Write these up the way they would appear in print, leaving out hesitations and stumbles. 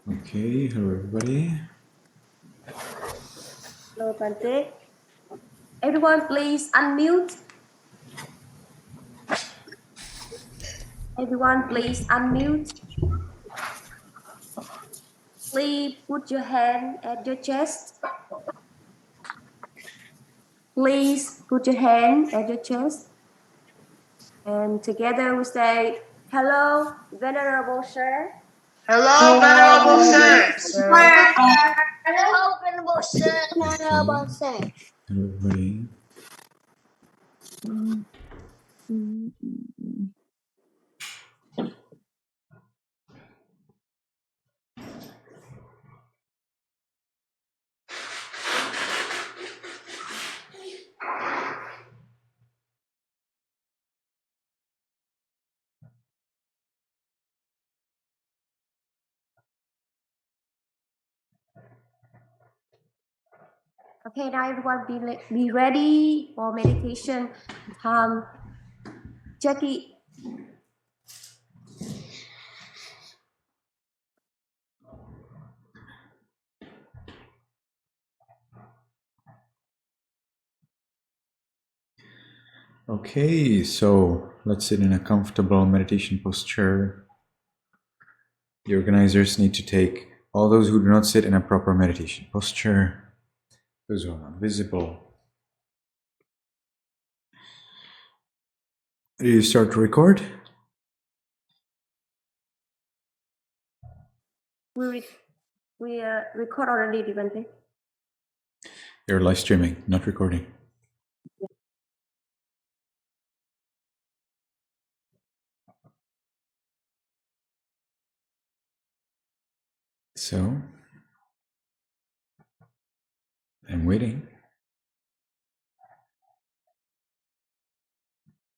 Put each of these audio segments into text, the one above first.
Okay, hello everybody. Hello, Bante. Everyone, please unmute. Everyone, please unmute. Please put your hand at your chest. Please put your hand at your chest. And together we say, hello, Venerable Sir. Hello, Venerable Sir. Hello, Venerable Sir. Venerable Sir. Hello everybody. Okay, now everyone be ready for meditation. Jackie. Okay, so let's sit in a comfortable meditation posture. The organizers need to take all those who do not sit in a proper meditation posture, those who are not visible. Do you start to record? We record already, Bante. You're live streaming, not recording. So, I'm waiting.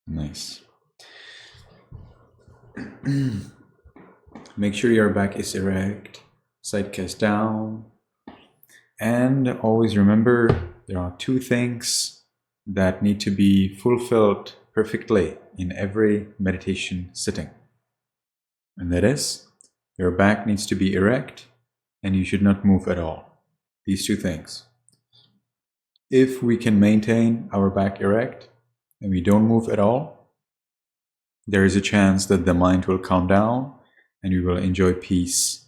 Nice. Make sure your back is erect, side cast down, and always remember there are two things that need to be fulfilled perfectly in every meditation sitting. And that is, your back needs to be erect and you should not move at all. These two things. If we can maintain our back erect and we don't move at all, there is a chance that the mind will calm down and we will enjoy peace.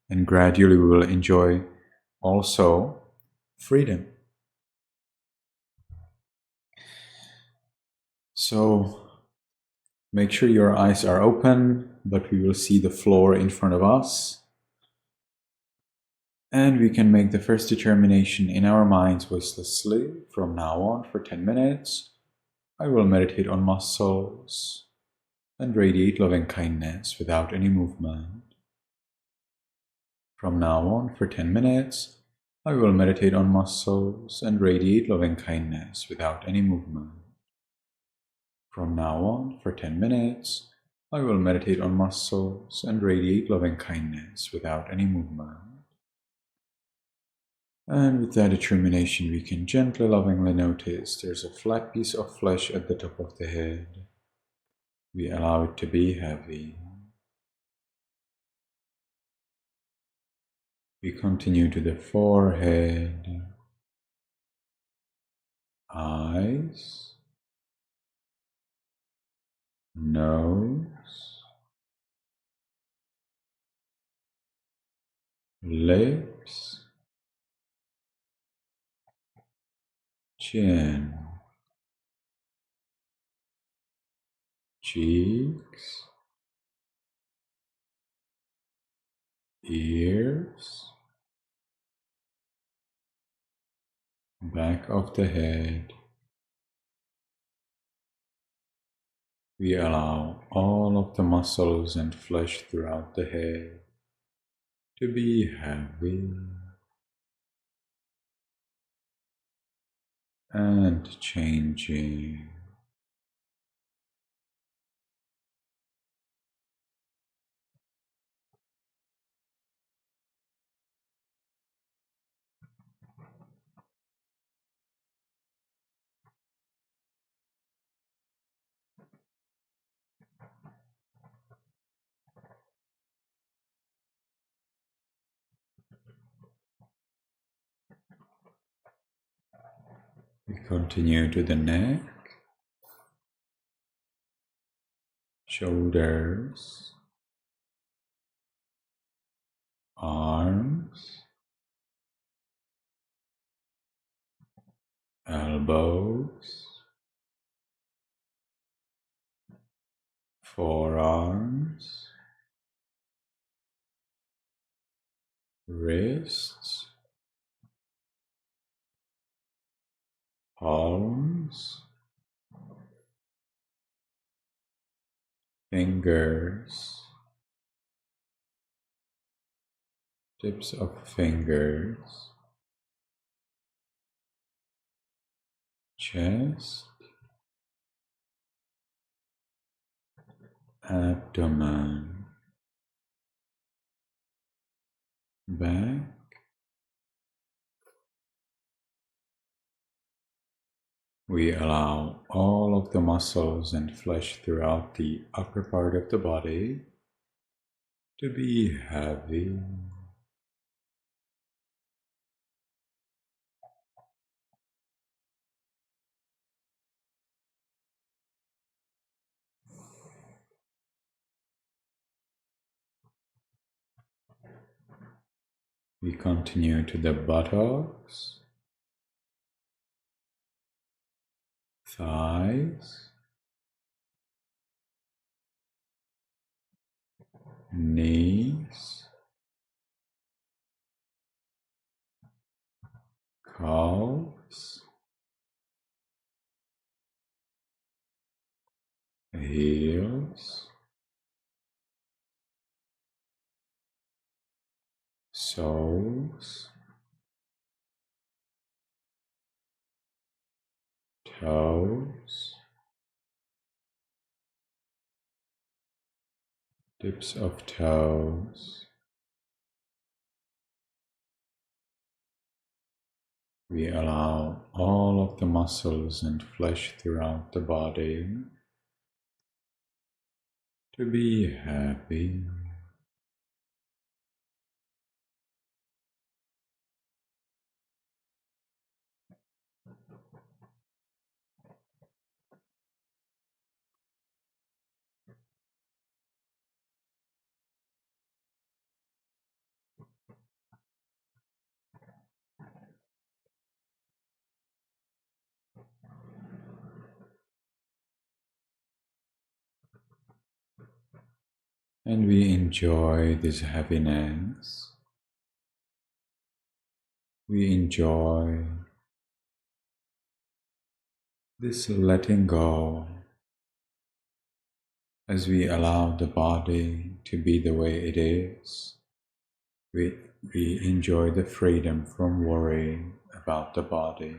And gradually we will enjoy also freedom. So make sure your eyes are open, but we will see the floor in front of us. And we can make the first determination in our minds voicelessly from now on for 10 minutes. I will meditate on muscles and radiate loving kindness without any movement. From now on for 10 minutes, I will meditate on muscles and radiate loving kindness without any movement. From now on for 10 minutes, I will meditate on muscles and radiate loving kindness without any movement. And with that determination, we can gently, lovingly notice there's a flat piece of flesh at the top of the head. We allow it to be heavy. We continue to the forehead, eyes, nose, lips, chin, cheeks, ears, back of the head. We allow all of the muscles and flesh throughout the head to be heavy and changing. We continue to the neck, shoulders, arms, elbows, forearms, wrists, palms, fingers, tips of fingers, chest, abdomen, back, we allow all of the muscles and flesh throughout the upper part of the body to be heavy. We continue to the buttocks, thighs, knees, calves, heels, soles, toes, tips of toes. We allow all of the muscles and flesh throughout the body to be happy. And we enjoy this heaviness. We enjoy this letting go as we allow the body to be the way it is. We enjoy the freedom from worry about the body.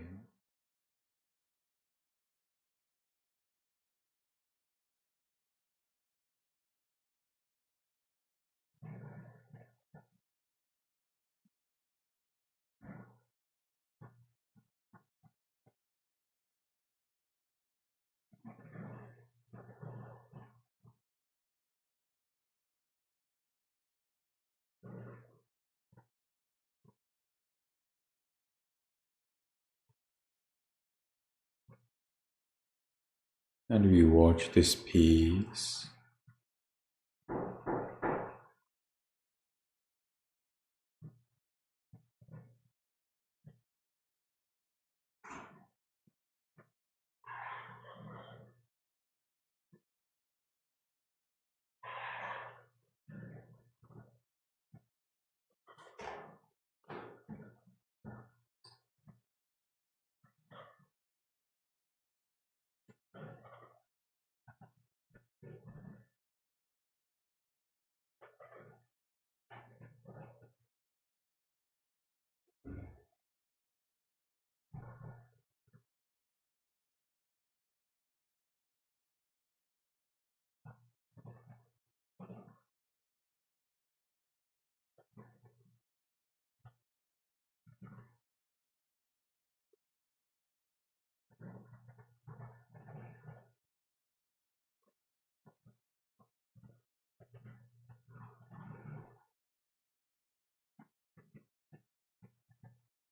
And we watch this peace.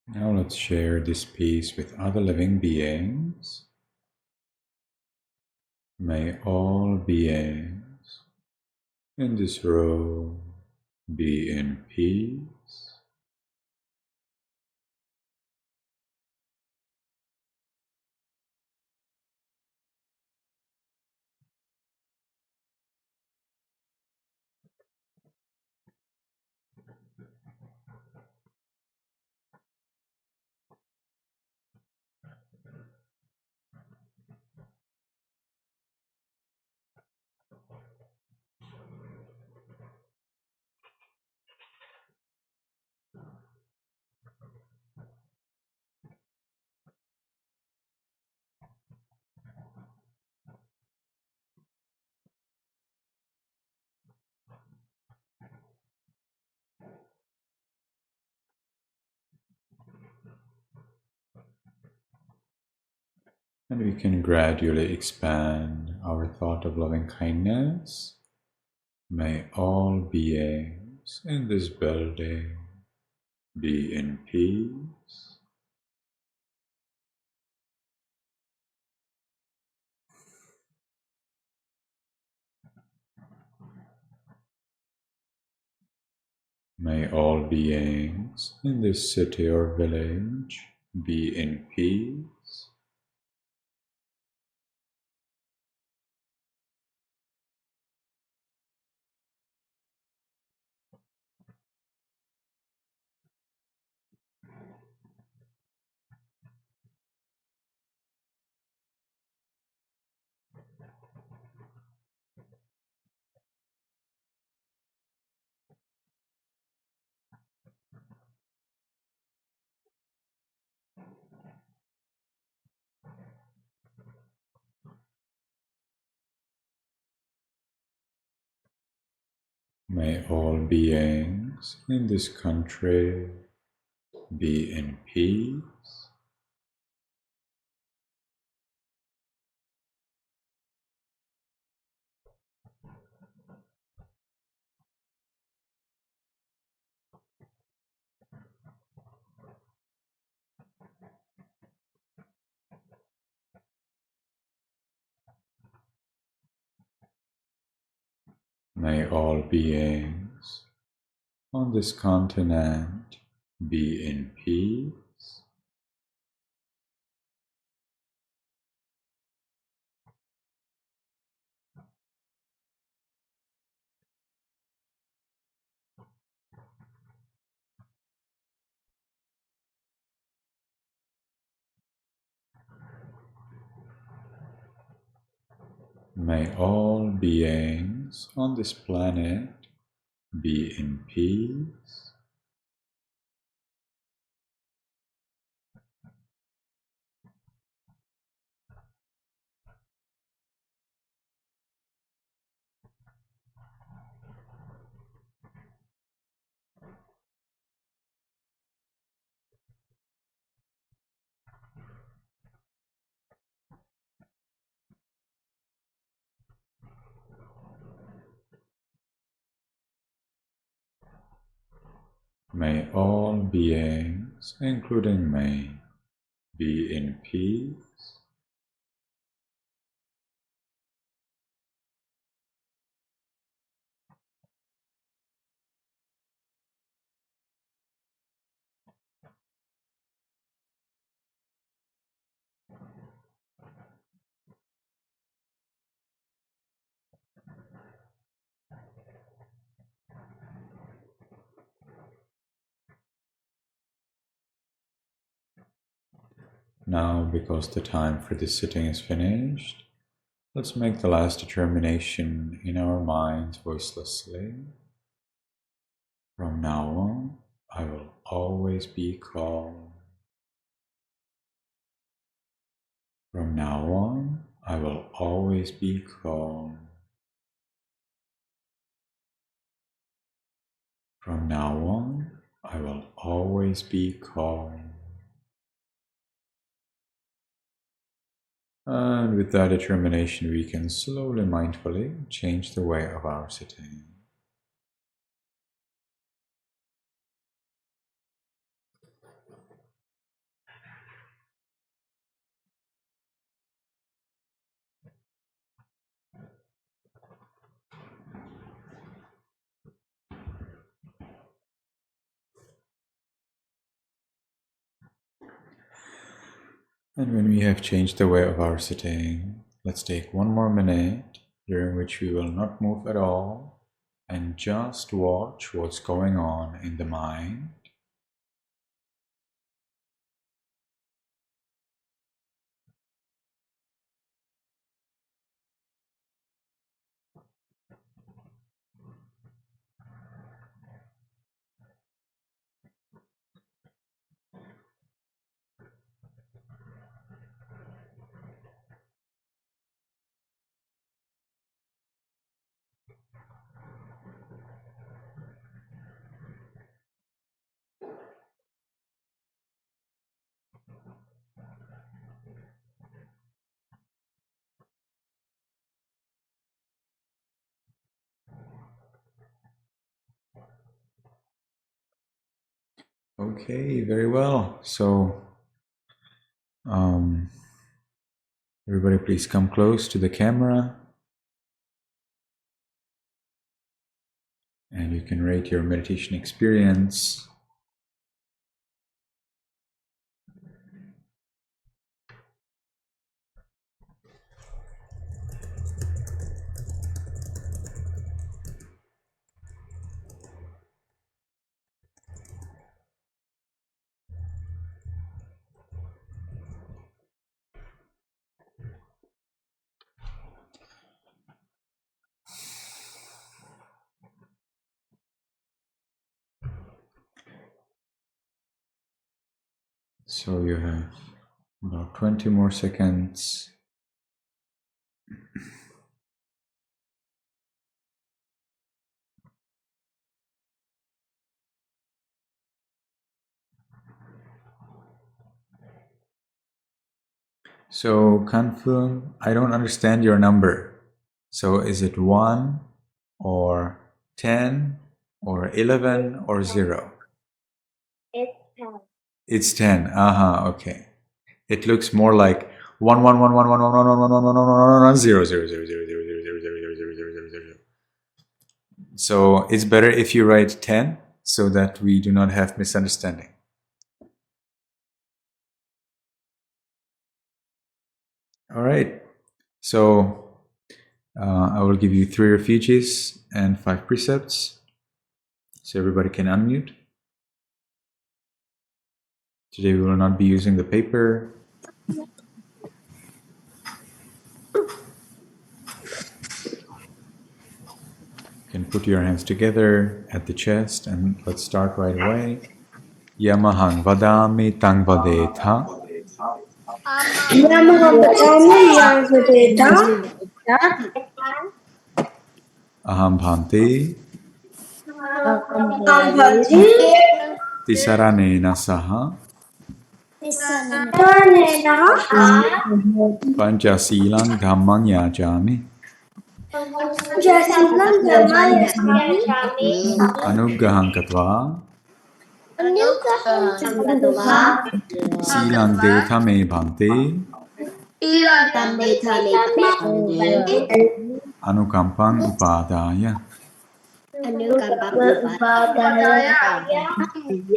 Now let's share this peace with other living beings. May all beings in this room be in peace. And we can gradually expand our thought of loving kindness. May all beings in this building be in peace. May all beings in this city or village be in peace. May all beings in this country be in peace. May all beings on this continent be in peace. May all beings on this planet be in peace. May all beings, including me, be in peace. Now, because the time for this sitting is finished, let's make the last determination in our minds voicelessly. From now on, I will always be calm. From now on, I will always be calm. From now on, I will always be calm. And with that determination, we can slowly, mindfully change the way of our sitting. And when we have changed the way of our sitting, let's take 1 more minute during which we will not move at all and just watch what's going on in the mind. Okay, very well. So, everybody please come close to the camera. And you can rate your meditation experience. So you have about 20 more seconds. So, Kanfun, I don't understand your number. So, is it 1 or 10 or 11 or 0? It's 10. It's 10. Aha, okay. It looks more like 1 1 1 1 1 1 1 1 1 1 1 1 1 0 0 0 0 0 0 0 0 0 0 0 0. So, it's better if you write 10 so that we do not have misunderstanding. All right. So, I will give you 3 refuges and 5 precepts. So everybody can unmute. Today we will not be using the paper. You can put your hands together at the chest and let's start right away. Yamahang vadami tang vadetha. Aham bhante tisaranena saha panchasilang dhammang yajami anuggaham katva silang detha me bhante anukampang upadaya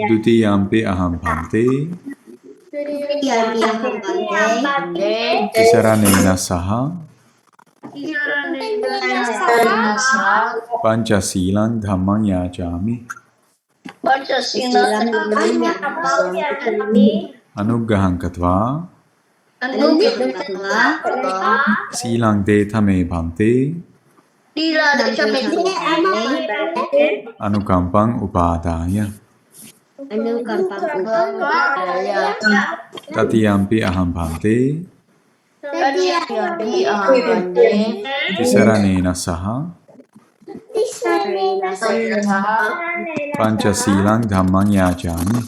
dutiyampi aham bhante tisaranena saha panchasilang dhammang yajami anuggaham katva silang detha me bhante anukampang upadaya tatiyampi aham bhante tisaranena saha panchasilang dhammang yajami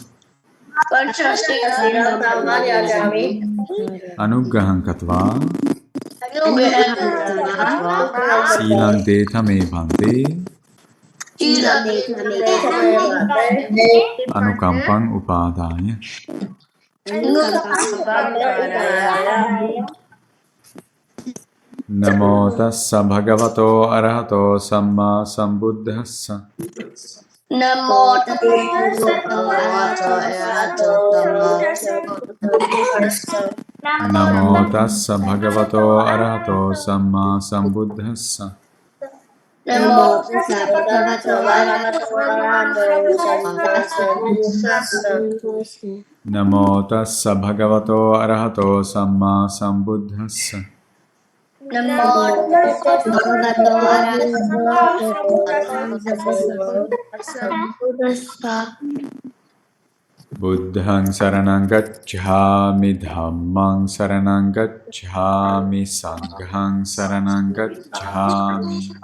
anuggaham katva silang detha me bhante anukampang upadaya. Namo tassa bhagavato arahato samma sambuddhassa. Namo tassa bhagavato arahato samma sambuddhassa. Namo tassa bhagavato arahato samma sambuddhassa. Namo tassa bhagavato arahato samma sambuddhassa. Namo tassa bhagavato arahato samma sambuddhassa. Namo tassa bhagavato arahato samma. Buddhang saranang gacchami, dhammang saranang gacchami, sanghang saranang gacchami.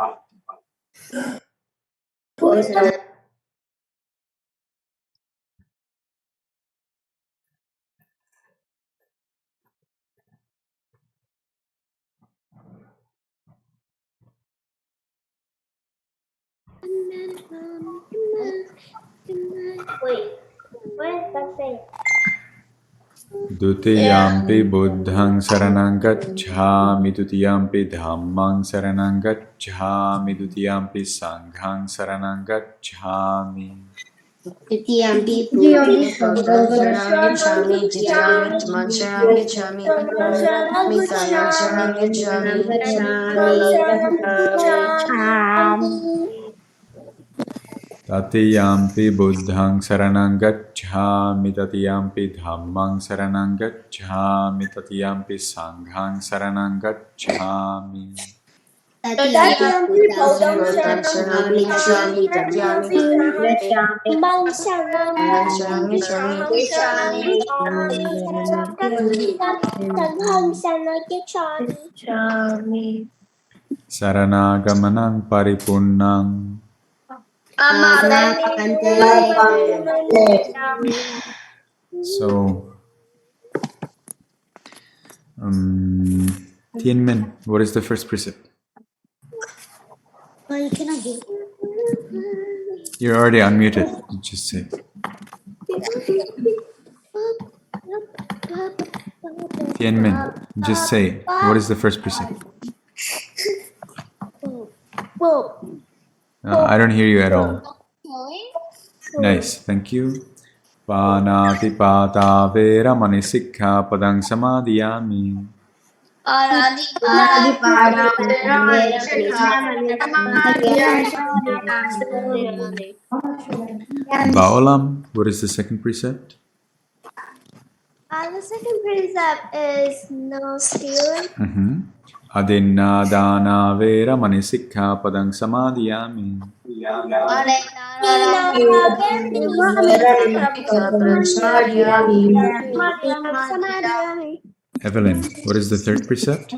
Wait, what does that say? Dutiyampi buddhang saranang gacchami, dutiyampi dhammang saranang gacchami, dutiyampi sanghang saranang gacchami. Titiyampi Puri Sarangi Chami Titiyampi Mancharangi Chami Misayancharangi Chami. Tatiyampi buddhang saranang gacchami, tatiyampi dhammang saranang gacchami, tatiyampi sanghang saranang gacchami. Tatiyampi Buddhang Sarangi Chami Titiyampi Mancharangi Chami. Saranaгаmanang paripunnang. So, Tianmin, what is the first precept? Well, you cannot do. You're already unmuted. Just say. Tianmin, just say. What is the first precept? I don't hear you at all. Nice, thank you. Panatipata veramani sikkha padang samadhiyami. Baolam, what is the second precept? The second precept is no stealing. Adinna dana veramani sikkha padang samadhiyami. Evelyn, what is the third precept?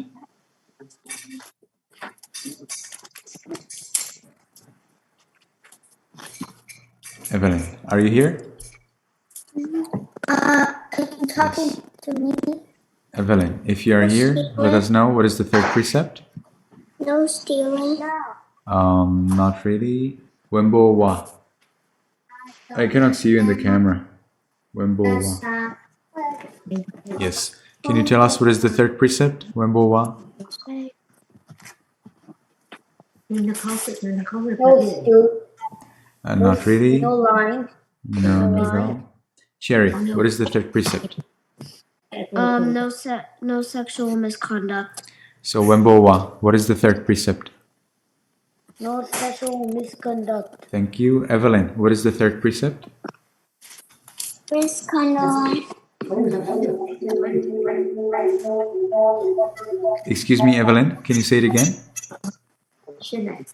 Evelyn, are you here? Talking to me. Evelyn, if you are here, let us know. What is the third precept? No stealing. Not really. Wembo wa. I cannot see you in the camera. Wembo wa. Yes. Can you tell us what is the third precept? Wembo wa. Not really. No lying. No, no. Cherry, what is the third precept? No sexual misconduct. So Wembo wa. What is the third precept? No sexual misconduct. Thank you. Evelyn, what is the third precept? Misconduct. Excuse me, Evelyn, can you say it again? Misconduct.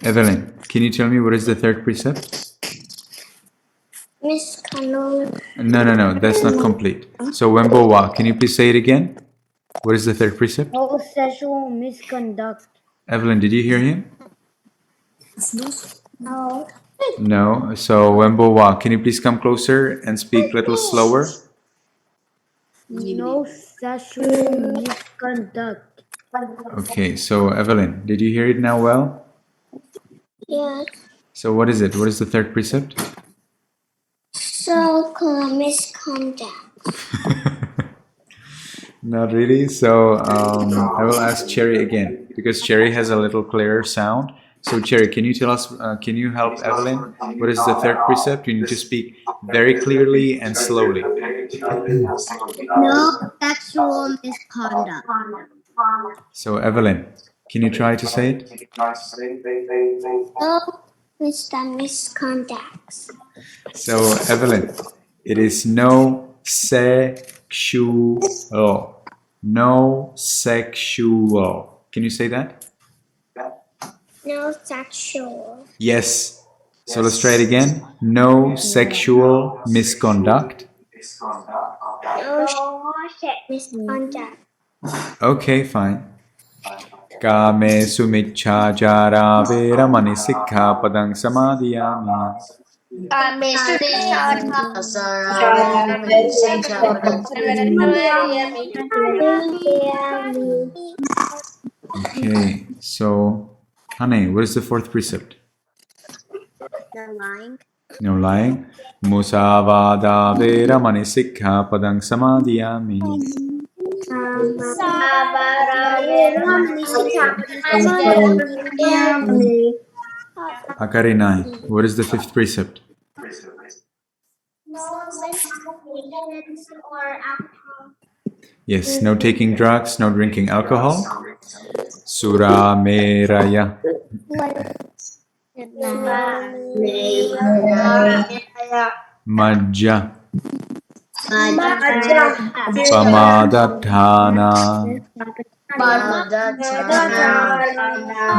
Evelyn, can you tell me what is the third precept? Misconduct. No, that's not complete. So Wembo wa, can you please say it again? What is the third precept? No sexual misconduct. Evelyn, did you hear him? No. No. So Wembo wa, can you please come closer and speak a little slower? No sexual misconduct. Okay, so Evelyn, did you hear it now well? Yes. So what is it? What is the third precept? So misconduct. Not really. So I will ask Cherry again because Cherry has a little clearer sound. So Cherry, can you tell us, can you help Evelyn? What is the third precept? You need to speak very clearly and slowly. No sexual misconduct. So Evelyn, can you try to say it? No misconducts. So Evelyn, it is no sexual. No sexual. Can you say that? No sexual. Yes. So let's try it again. No sexual misconduct. No misconduct. Okay, fine. Kame sumichhajara veramani sikkhapadang samadhiyami. Okay, so honey, what is the fourth precept? No lying. No lying. Musavada veramani sikkhapadang samadhiyami. Akarinai, what is the fifth precept? Or alcohol. Yes, no taking drugs, no drinking alcohol. Sura meraya. Majja. Pamadadhana.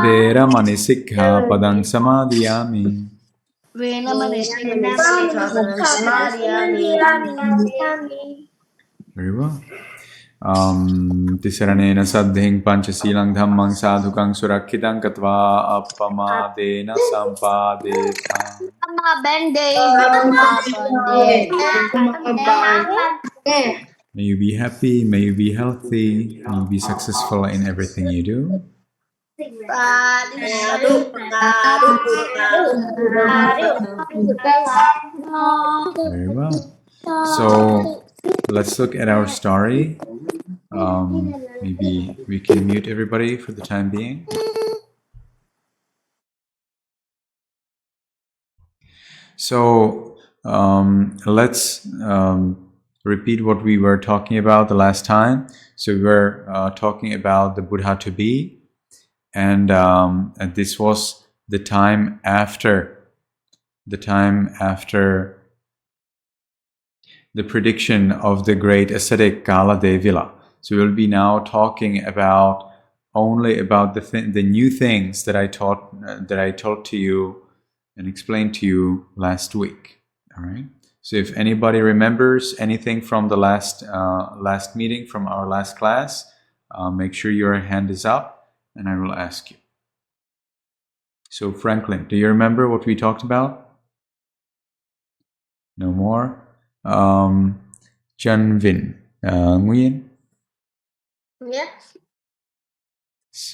Veramani sikkhapadang samadhiyami. Very well. Tisaranena saddhing panchasilang dhammang sadhukang surakkhitang katva apamadena sampadeta. May you be happy, may you be healthy, may you be successful in everything you do. Very well. So let's look at our story. Maybe we can mute everybody for the time being. So let's repeat what we were talking about the last time. So we were talking about the Buddha to be, and this was the time after the prediction of the great ascetic Kala Devila. So we'll be now talking about only about the new things that I taught to you and explained to you last week. All right. So if anybody remembers anything from the last meeting, from our last class, make sure your hand is up, and I will ask you. So Franklin, do you remember what we talked about? No more. Janvin, Nguyen. Yes.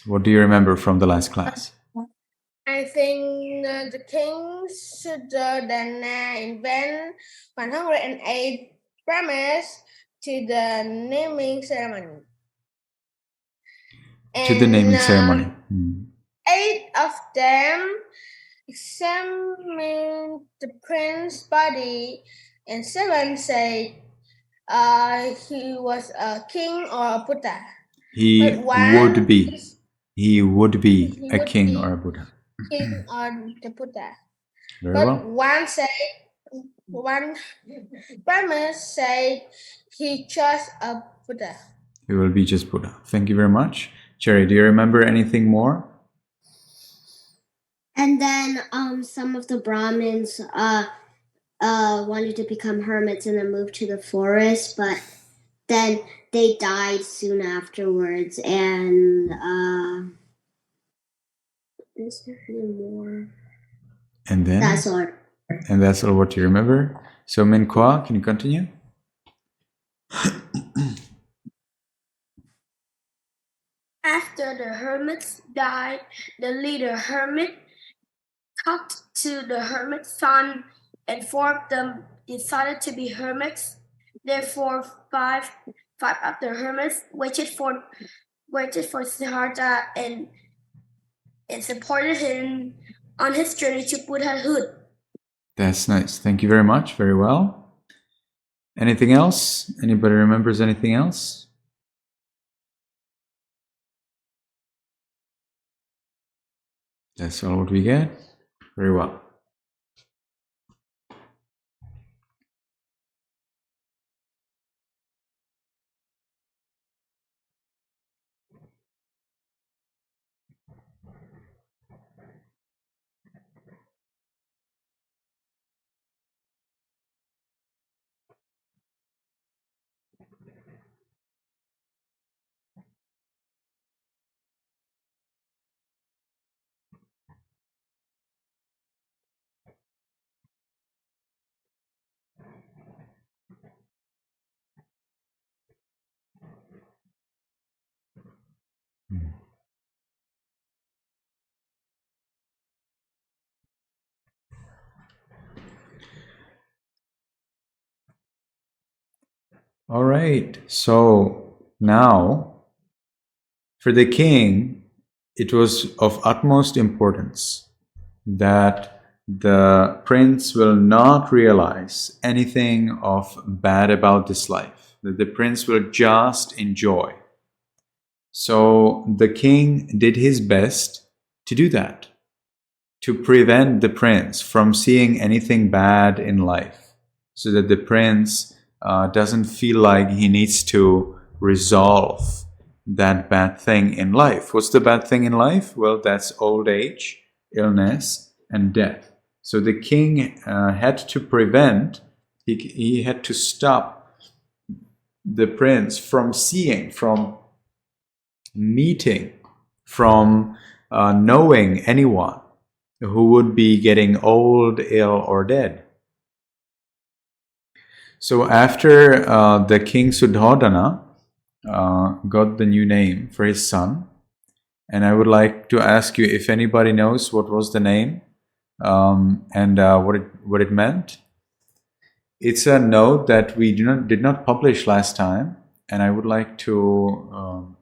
What do you remember from the last class? I think the king should then invent 108 premise to the naming ceremony. To the naming ceremony. 8 of them examined the prince's body, and 7 said he was a king or a Buddha. He would be. He would be a king or a Buddha. King or the Buddha. Very But well. one premise said he chose a Buddha. He will be just Buddha. Thank you very much. Cherry, do you remember anything more? And then some of the Brahmins wanted to become hermits and then moved to the forest, but then they died soon afterwards. And is there any more? And then? That's all. And that's all what you remember. So Min Kwa, can you continue? After the hermits died, the leader hermit talked to the hermit's son, and 4 of them decided to be hermits. Therefore, five of the hermits waited for Siddhartha and and supported him on his journey to Buddhahood. That's nice. Thank you very much. Very well. Anything else? Anybody remembers anything else? That's all what we get. Very well. All right. So now, for the king, it was of utmost importance that the prince will not realize anything of bad about this life, that the prince will just enjoy. So the king did his best to do that, to prevent the prince from seeing anything bad in life, so that the prince doesn't feel like he needs to resolve that bad thing in life. What's the bad thing in life? Well, that's old age, illness, and death. So the king had to prevent, he had to stop the prince from seeing, from meeting, from knowing anyone who would be getting old, ill, or dead. So after the king Suddhodana got the new name for his son, and I would like to ask you if anybody knows what was the name and what it meant. It's a note that we did not publish last time, and I would like to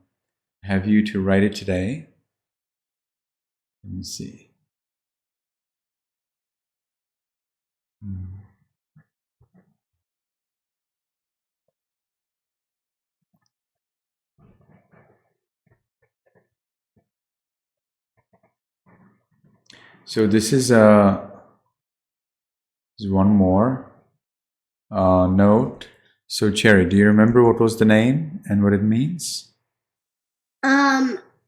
have you to write it today. Let me see. So this is one more note. So Cherry, do you remember what was the name and what it means?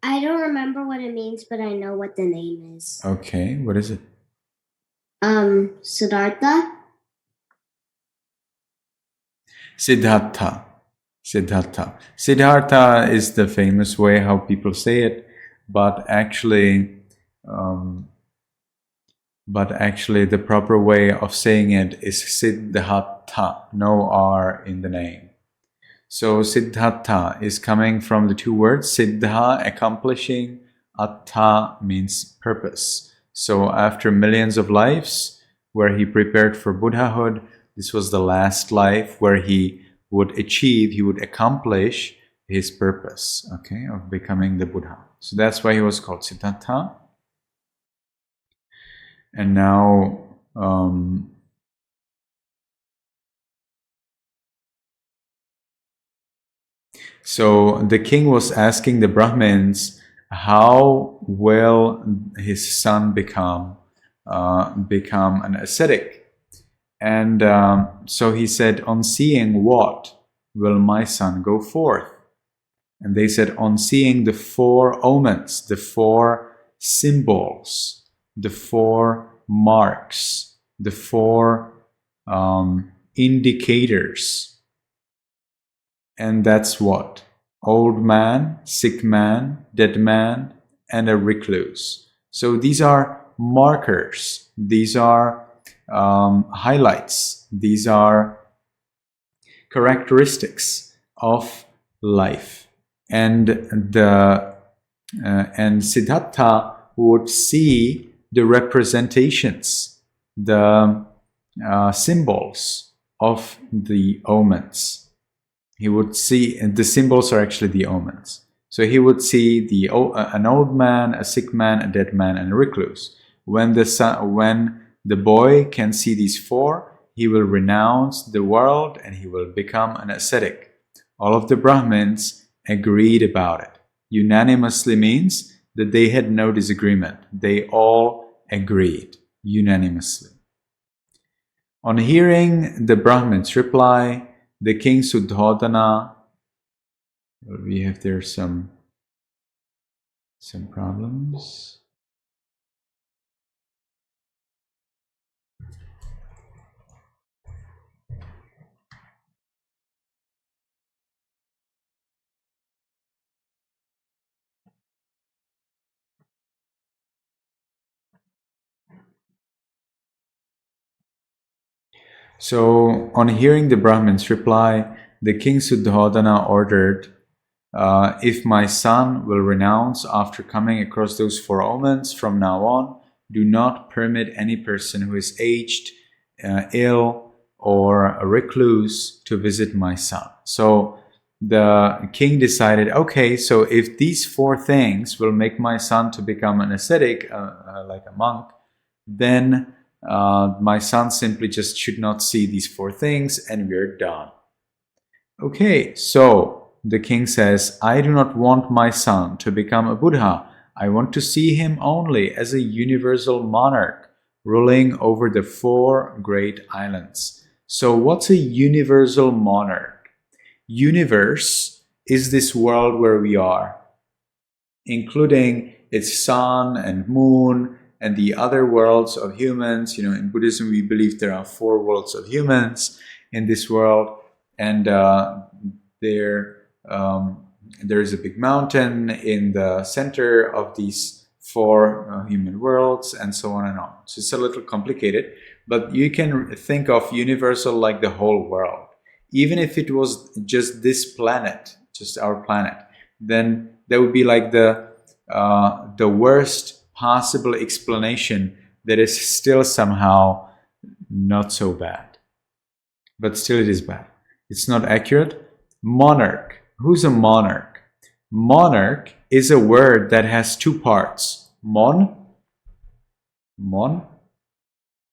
I don't remember what it means, but I know what the name is. Okay, what is it? Siddhartha. Siddhartha. Siddhartha. Siddhartha is the famous way how people say it, but actually the proper way of saying it is Siddhartha, no R in the name. So Siddhartha is coming from the two words Siddha, accomplishing, Attha means purpose. So after millions of lives where he prepared for Buddhahood, this was the last life where he would achieve, he would accomplish his purpose, okay, of becoming the Buddha. So that's why he was called Siddhartha. And now so the king was asking the Brahmins, how will his son become an ascetic? And so he said, on seeing what will my son go forth? And they said, on seeing the four omens, the four symbols, the four marks, the four indicators. And that's what? Old man, sick man, dead man, and a recluse. So these are markers. These are highlights. These are characteristics of life. And Siddhartha would see the representations, the symbols of the omens. He would see, and the symbols are actually the omens. So he would see an old man, a sick man, a dead man, and a recluse. When the boy can see these four, he will renounce the world and he will become an ascetic. All of the Brahmins agreed about it. Unanimously means that they had no disagreement. They all agreed unanimously. On hearing the Brahmins' reply, the king Suddhodana, we have there some problems. So, on hearing the Brahmin's reply, the king Suddhodana ordered, if my son will renounce after coming across those four omens from now on, do not permit any person who is aged, ill, or a recluse to visit my son. So the king decided, okay, so if these four things will make my son to become an ascetic, like a monk, then my son simply just should not see these four things and we're done. Okay, so the king says, I do not want my son to become a Buddha. I want to see him only as a universal monarch ruling over the four great islands. So what's a universal monarch? Universe is this world where we are, including its sun and moon and the other worlds of humans. You know, in Buddhism, we believe there are four worlds of humans in this world, and there is a big mountain in the center of these four human worlds, and so on and on. So it's a little complicated, but you can think of universal like the whole world. Even if it was just this planet, just our planet, then that would be like the worst possible explanation that is still somehow not so bad. But still it is bad. It's not accurate. Monarch. Who's a monarch? Monarch is a word that has two parts. Mon,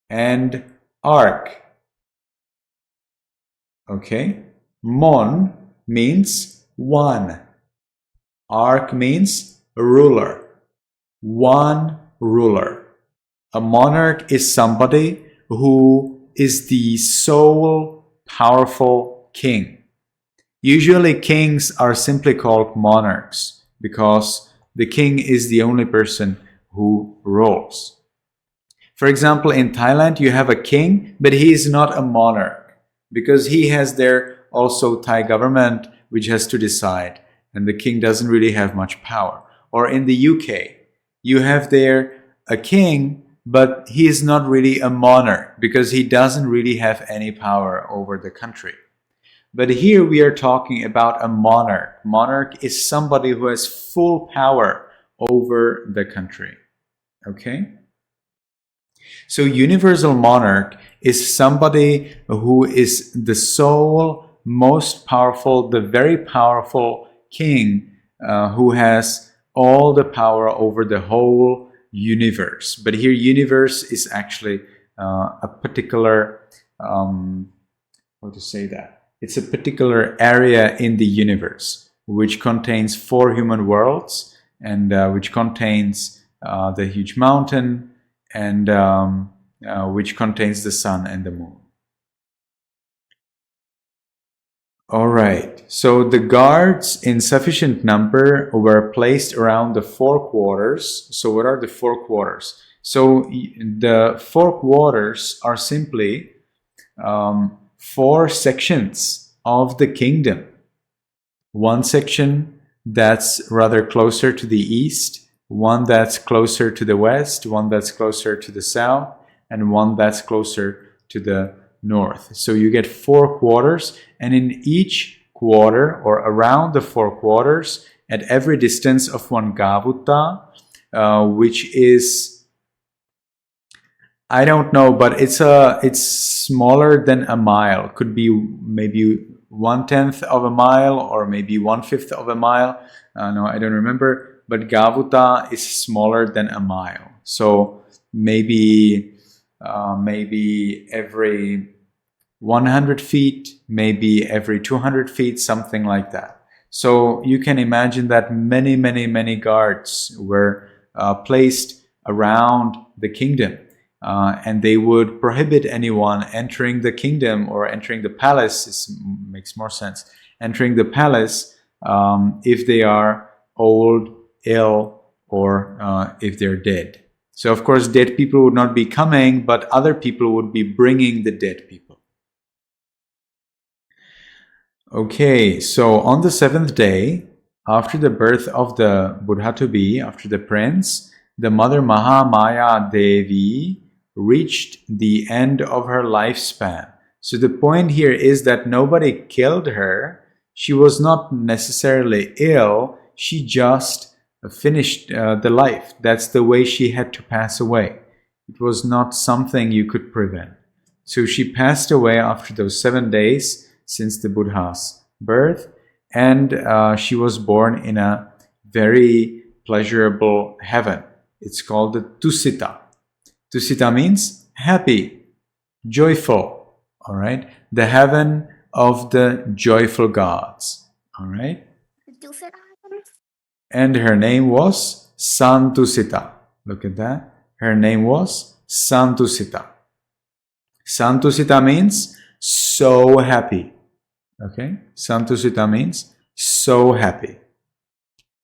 and arch. Okay? Mon means one. Arch means ruler. One ruler. A monarch is somebody who is the sole powerful king. Usually kings are simply called monarchs because the king is the only person who rules. For example, in Thailand you have a king, but he is not a monarch because he has there also Thai government which has to decide, and the king doesn't really have much power. Or in the UK, you have there a king, but he is not really a monarch because he doesn't really have any power over the country. But here we are talking about a monarch. Monarch is somebody who has full power over the country. Okay? So universal monarch is somebody who is the sole, most powerful, the very powerful king who has all the power over the whole universe. But here universe is actually a particular, how to say that? It's a particular area in the universe which contains four human worlds and which contains the huge mountain and which contains the sun and the moon. All right, so the guards in sufficient number were placed around the four quarters. So what are the four quarters? So the four quarters are simply four sections of the kingdom. One section that's rather closer to the east, one that's closer to the west, one that's closer to the south, and one that's closer to the north. So you get four quarters, and in each quarter or around the four quarters at every distance of one gavutta, which is, I don't know, but it's smaller than a mile. Could be maybe 1/10 of a mile or maybe 1/5 of a mile. no, I don't remember, but Gavuta is smaller than a mile. So maybe every 100 feet, maybe every 200 feet, something like that. So you can imagine that many guards were placed around the kingdom, and they would prohibit anyone entering the kingdom or entering the palace. This makes more sense. Entering the palace if they are old, ill, or if they're dead. So of course, dead people would not be coming, but other people would be bringing the dead people. Okay, so on the 7th day, after the birth of the Buddha-to-be, after the prince, the mother Mahamaya Devi reached the end of her lifespan. So the point here is that nobody killed her. She was not necessarily ill. She just finished the life. That's the way she had to pass away. It was not something you could prevent. So she passed away after those 7 days since the Buddha's birth, and she was born in a very pleasurable heaven. It's called the Tusita. Tusita means happy, joyful, all right? The heaven of the joyful gods, all right? And her name was Santusita. Look at that. Her name was Santusita. Santusita means so happy. Okay, Santusita means so happy.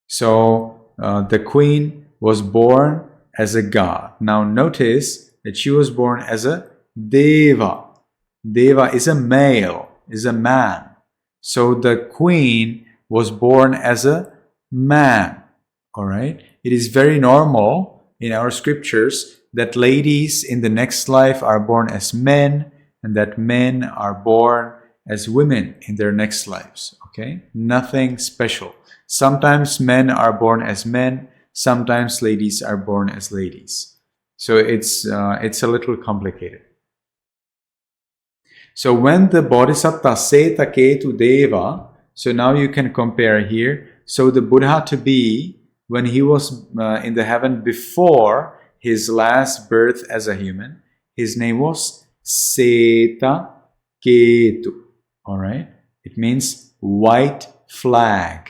So the queen was born as a god. Now notice that she was born as a deva. Deva is a male, is a man. So the queen was born as a man. All right. It is very normal in our scriptures that ladies in the next life are born as men, and that men are born as women in their next lives. Okay, nothing special. Sometimes men are born as men, sometimes ladies are born as ladies. So it's a little complicated. So when the Bodhisattva Seta Ketu Deva, so now you can compare here. So the Buddha-to-be, when he was in the heaven before his last birth as a human, his name was Seta Ketu. All right, it means white flag.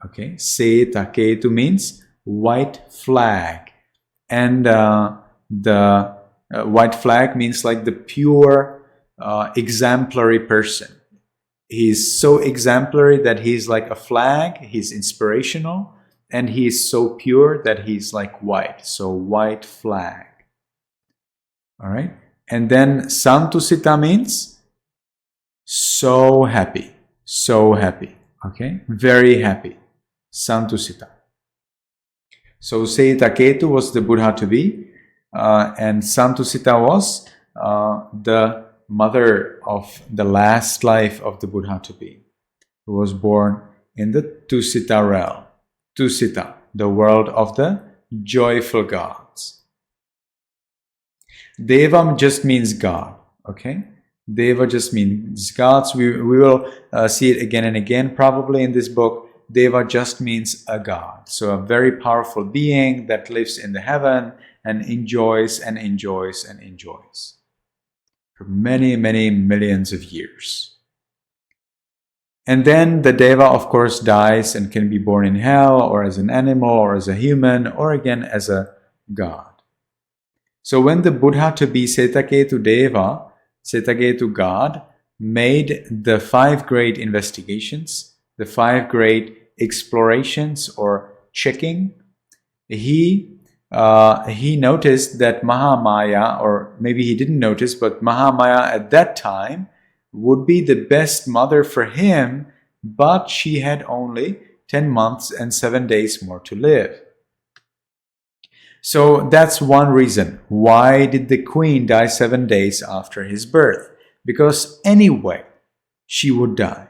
Okay, Seta Ketu means white flag, and the white flag means like the pure, exemplary person. He's so exemplary that he's like a flag. He's inspirational, and he is so pure that he's like white. So white flag. All right, and then Santusita means so happy, okay, very happy, Santusita. So Seta Ketu was the Buddha-to-be, and Santusita was the mother of the last life of the Buddha-to-be, who was born in the Tusita realm. Tusita, the world of the joyful gods. Devam just means God, okay? Deva just means gods. We will see it again and again probably in this book. Deva just means a god. So a very powerful being that lives in the heaven and enjoys and enjoys and enjoys for many millions of years. And then the Deva, of course, dies and can be born in hell or as an animal or as a human or again as a god. So when the Buddha-to-be Seta Ketu Deva, Seta Ketu God, made the 5 great investigations, the 5 great explorations or checking, he noticed that Mahamaya, or maybe he didn't notice, but Mahamaya at that time would be the best mother for him, but she had only 10 months and 7 days more to live. So that's one reason. Why did the queen die 7 days after his birth? Because anyway, she would die.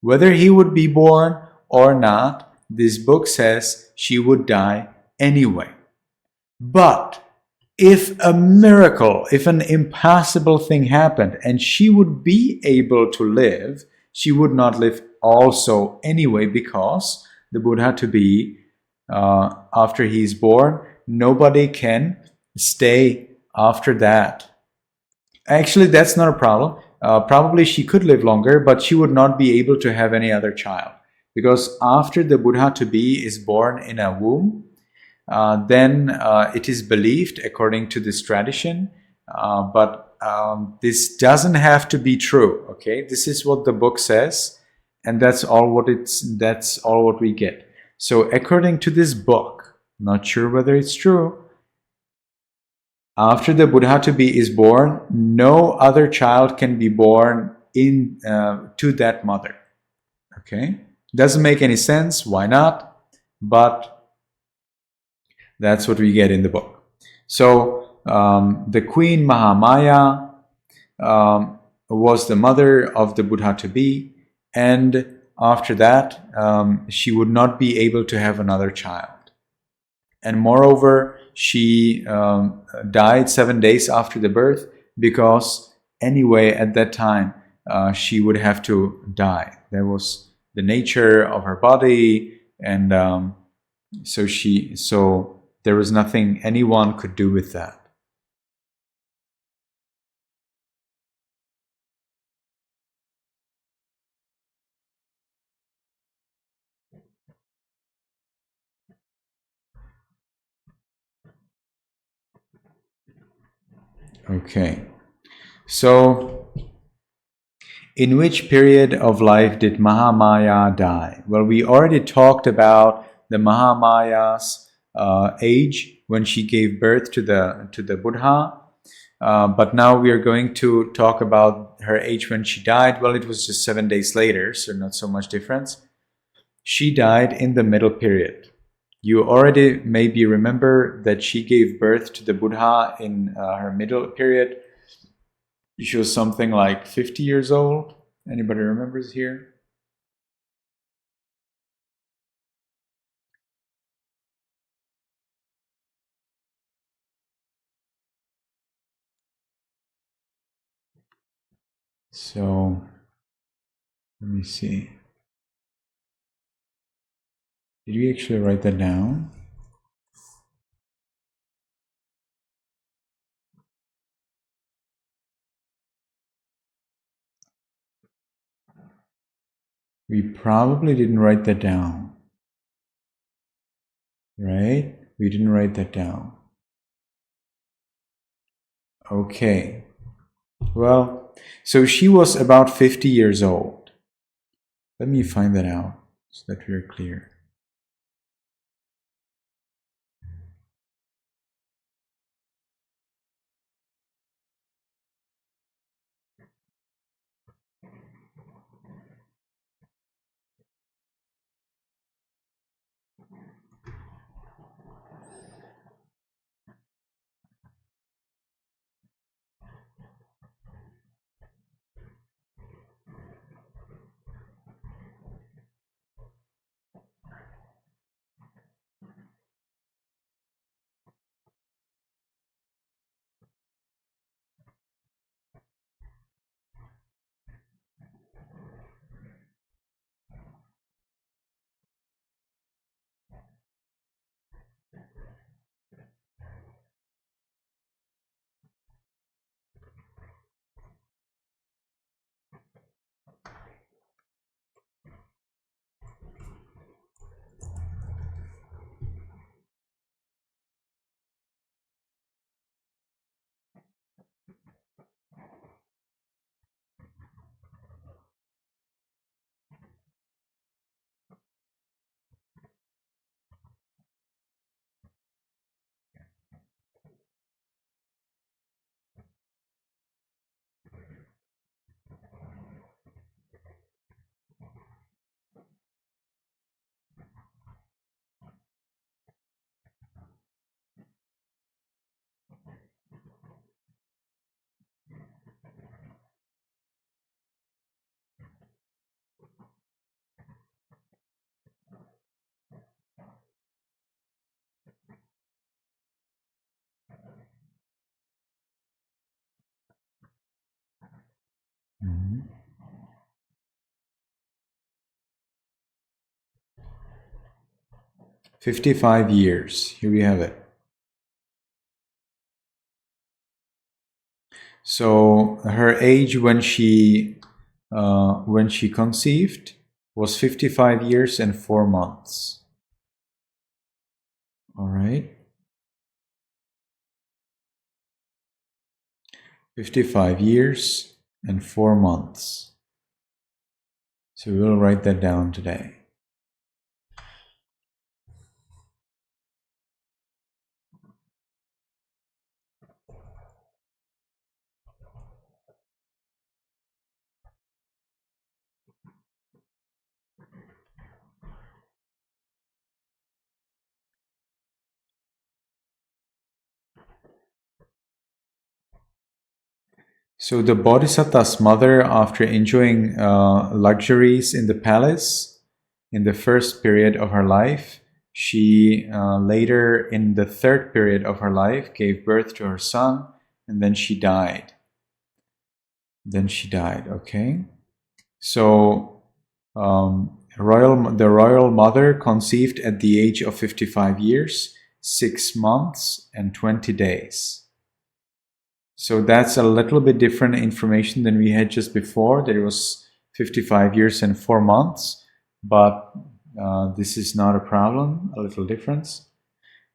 Whether he would be born or not, this book says she would die anyway. But if a miracle, if an impossible thing happened and she would be able to live, she would not live also anyway, because the Buddha to be after he's born, nobody can stay after that. Actually, that's not a problem. Probably she could live longer, but she would not be able to have any other child. Because after the Buddha to be is born in a womb, then it is believed, according to this tradition, but this doesn't have to be true. Okay, this is what the book says, and that's all what we get. So according to this book, not sure whether it's true, after the Buddha to be is born, no other child can be born in to that mother. Okay, doesn't make any sense. Why not? But that's what we get in the book. So the Queen Mahamaya was the mother of the Buddha to be, and after that, she would not be able to have another child. And moreover, she died 7 days after the birth, because anyway, at that time, she would have to die. That was the nature of her body, and so there was nothing anyone could do with that. Okay, so in which period of life did Mahamaya die? Well, we already talked about the Mahamaya's age when she gave birth to the Buddha, but now we are going to talk about her age when she died. Well, it was just 7 days later, so not so much difference. She died in the middle period. You already maybe remember that she gave birth to the Buddha in her middle period. She was something like 50 years old. Anybody remembers here? So let me see. Did we actually write that down? We probably didn't write that down, right? We didn't write that down. Okay. Well, so she was about 50 years old. Let me find that out so that we're clear. 55 years. Here we have it. So her age when she conceived was 55 years and 4 months. All right. 55 years and 4 months. So we'll write that down today. So the Bodhisattva's mother, after enjoying luxuries in the palace in the first period of her life, she later in the third period of her life gave birth to her son, and then she died. Okay? So the royal mother conceived at the age of 55 years, 6 months, and 20 days. So that's a little bit different information than we had just before. There was 55 years and 4 months, but this is not a problem, a little difference.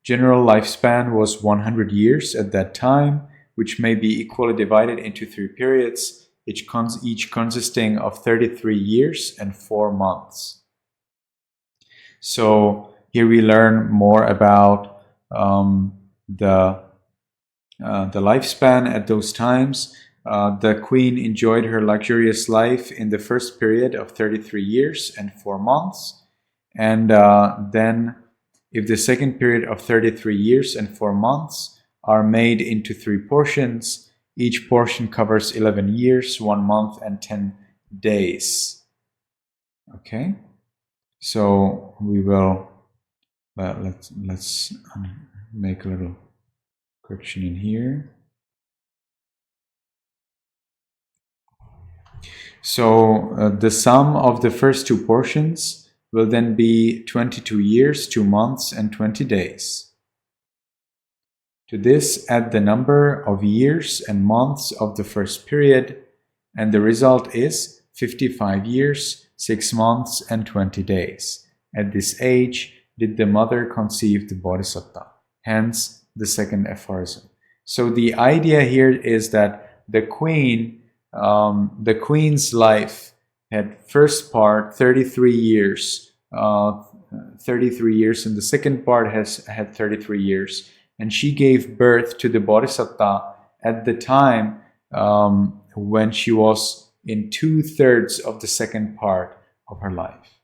General lifespan was 100 years at that time, which may be equally divided into 3 periods, each consisting of 33 years and 4 months. So here we learn more about the lifespan at those times. The queen enjoyed her luxurious life in the first period of 33 years and 4 months. And then if the second period of 33 years and 4 months are made into 3 portions, each portion covers 11 years, 1 month, and 10 days. Okay? So we will, let's make a little correction in here. So the sum of the first 2 portions will then be 22 years, 2 months, and 20 days. To this, add the number of years and months of the first period, and the result is 55 years, 6 months, and 20 days. At this age did the mother conceive the Bodhisattva. Hence, the second aphorism. So the idea here is that the queen's life had first part 33 years, 33 years, and the second part had 33 years, and she gave birth to the Bodhisattva at the time when she was in 2/3 of the second part of her life.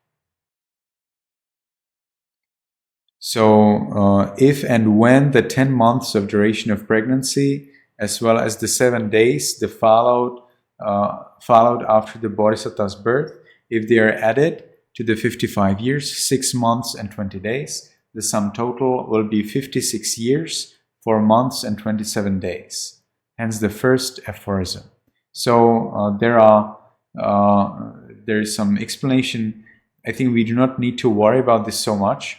So if and when the 10 months of duration of pregnancy, as well as the 7 days that followed after the Bodhisattva's birth, if they are added to the 55 years, 6 months, and 20 days, the sum total will be 56 years, 4 months, and 27 days. Hence the first aphorism. So there is some explanation. I think we do not need to worry about this so much.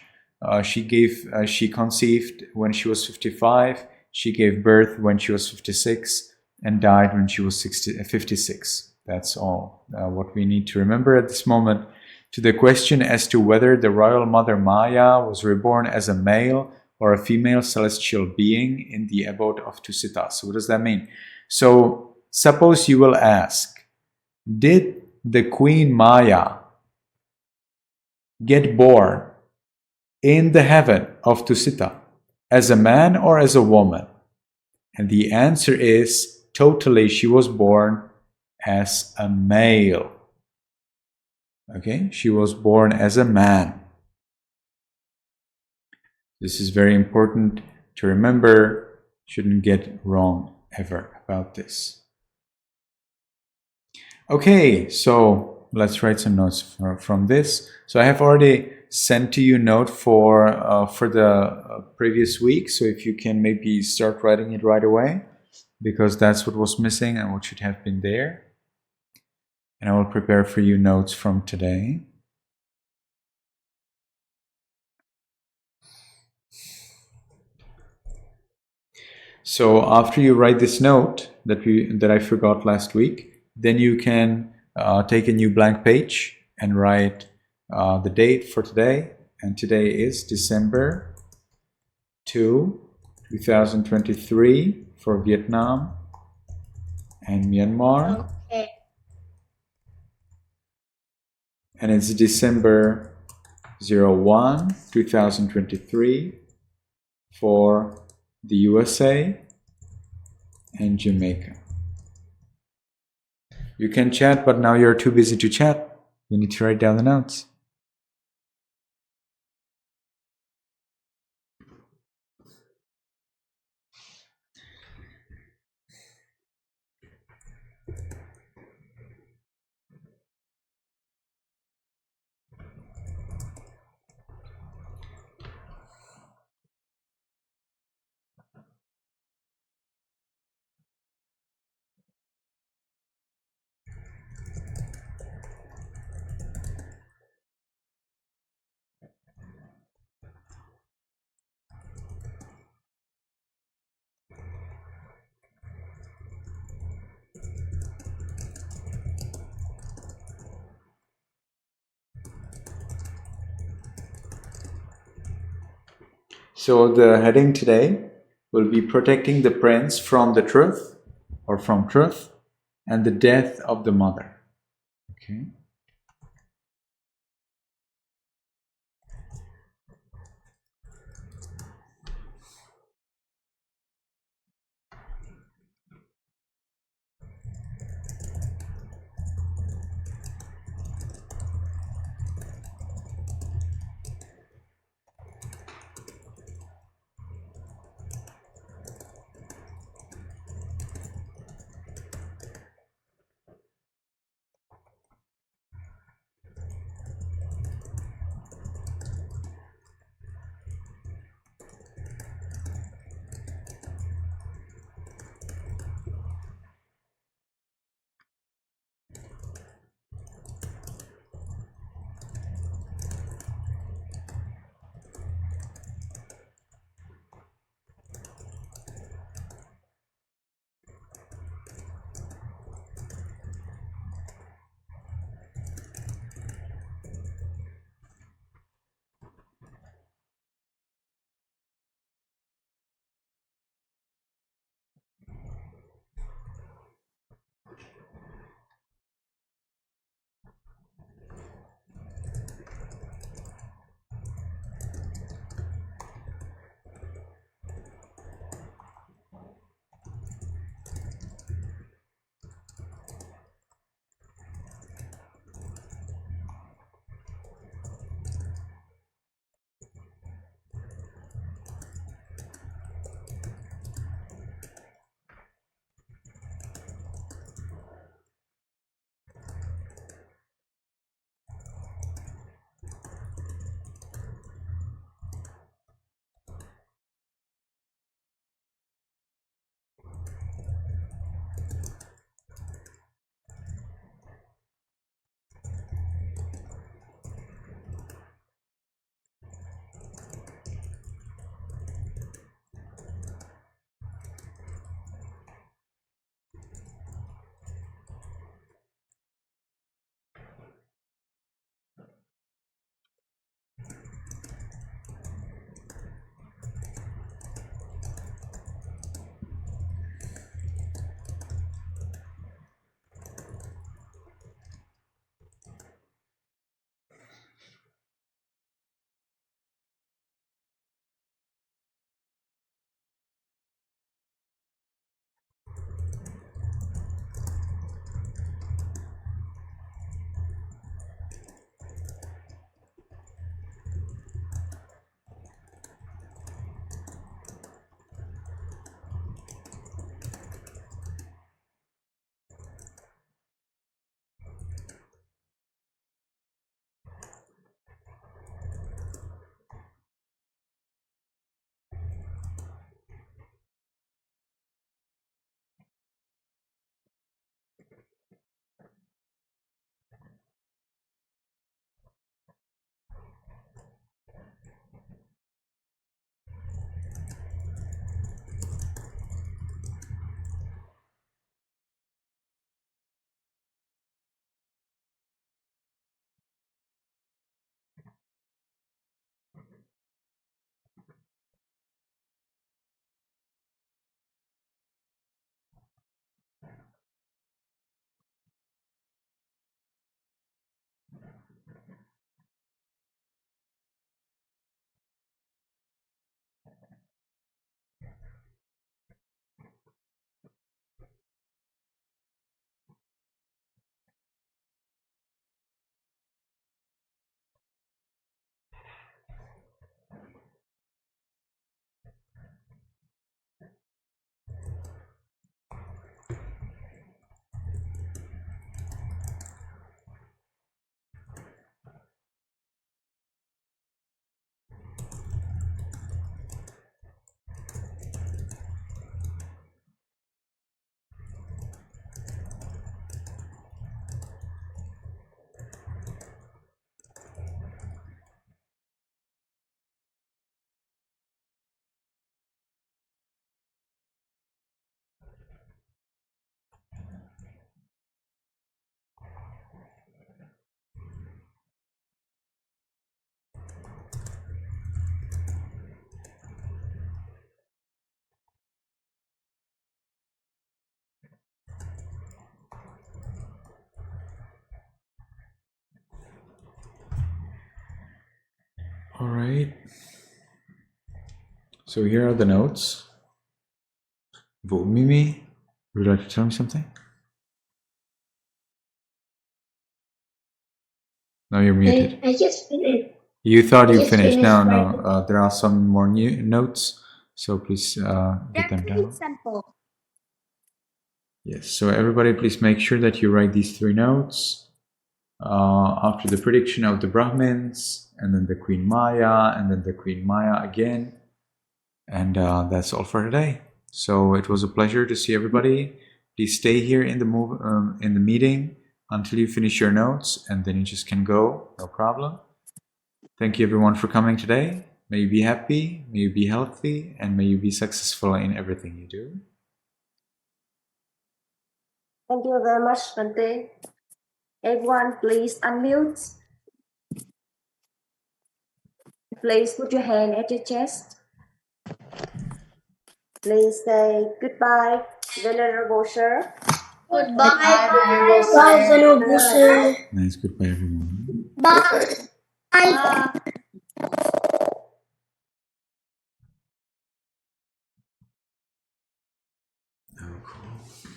She conceived when she was 55, she gave birth when she was 56, and died when she was 56. That's all what we need to remember at this moment. To the question as to whether the royal mother Maya was reborn as a male or a female celestial being in the abode of Tusita. So what does that mean? So suppose you will ask, did the Queen Maya get born in the heaven of Tusita as a man or as a woman? And the answer is totally she was born as a male. Okay, she was born as a man. This is very important to remember. Shouldn't get wrong ever about this. Okay, so let's write some notes from this. So I have already sent to you a note for the previous week. So if you can maybe start writing it right away, because that's what was missing and what should have been there. And I will prepare for you notes from today. So after you write this note that I forgot last week, then you can take a new blank page and write the date for today. And today is December 2, 2023 for Vietnam and Myanmar. Okay. And it's December 01, 2023 for the USA and Jamaica. You can chat, but now you're too busy to chat. You need to write down the notes. So the heading today will be protecting the prince from the truth or from truth and the death of the mother. Okay. All right. So here are the notes. Mimi, would you like to tell me something? No, you're muted. I just finished. You thought you just finished. finished No. There are some more new notes. So please get them down. Simple. Yes. So everybody, please make sure that you write these 3 notes. After the prediction of the Brahmins, and then the Queen Maya, and then the Queen Maya again. And that's all for today. So it was a pleasure to see everybody. Please stay here in the meeting until you finish your notes, and then you just can go, no problem. Thank you everyone for coming today. May you be happy, may you be healthy, and may you be successful in everything you do. Thank you very much, Bante. Everyone, please unmute. Please put your hand at your chest. Please say goodbye, Venerable Sir. Goodbye. Venerable Sir. Nice goodbye everyone. Bye. Oh, cool.